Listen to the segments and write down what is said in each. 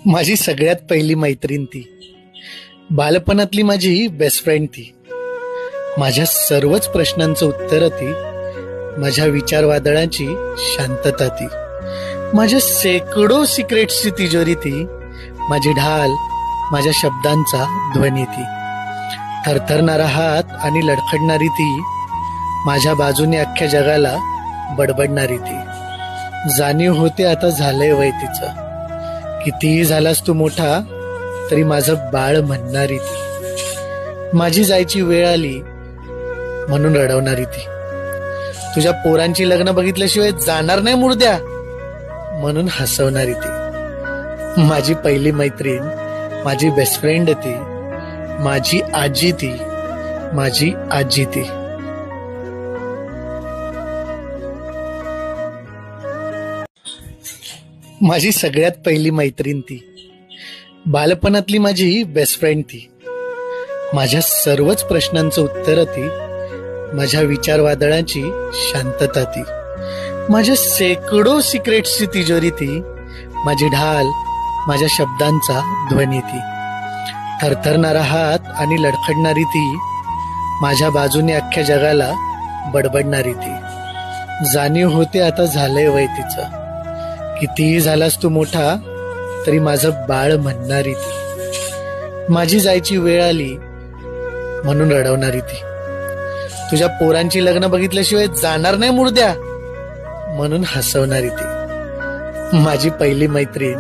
माझी सगळ्यात पहिली मैत्रीण ती, बालपणातली माझी बेस्ट फ्रेंड ती, माझ्या सर्वच प्रश्नांचं उत्तर ती, माझ्या विचार वादळाची शांतता ती, माझ्या शेकडो सिक्रेट्सची तिजोरी ती, माझी ढाल, माझ्या शब्दांचा ध्वनी ती, थरथरणारा हात आणि लडखडणारी ती, माझ्या बाजूने अख्ख्या जगाला बडबडणारी ती. जाणीव होते आता झालंय वय तिचं, कितीही झालास तू मोठा तरी माझं बाळ म्हणणारी ती, माझी जायची वेळ आली म्हणून रडवणारी ती, तुझ्या पोरांची लग्न बघितल्याशिवाय जाणार नाही मुर्द्या म्हणून हसवणारी ती, माझी पहिली मैत्रीण, माझी बेस्ट फ्रेंड ती, माझी आजी ती, माझी आजी ती. माझी सगळ्यात पहिली मैत्रीण ती, बालपणातली माझी बेस्ट फ्रेंड ती, माझ्या सर्वच प्रश्नांचं उत्तर ती, माझ्या विचार वादळाची शांतता ती, माझ्या शेकडो सिक्रेट्सची तिजोरी ती, माझी ढाल, माझ्या शब्दांचा ध्वनी ती, थरथरणारा हात आणि लडखडणारी ती, माझ्या बाजूने अख्ख्या जगाला बडबडणारी ती. जाणीव होते आता झालंय वय तिचं, कितीही झालास तू मोठा तरी माझं बाळ म्हणणारी ती, माझी जायची वेळ आली म्हणून रडवणारी ती, तुझ्या पोरांची लग्न बघितल्याशिवाय जाणार नाही मुर्द्या म्हणून हसवणारी ती, माझी पहिली मैत्रीण,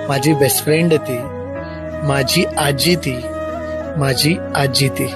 माझी बेस्ट फ्रेंड ती, माझी आजी ती, माझी आजी ती.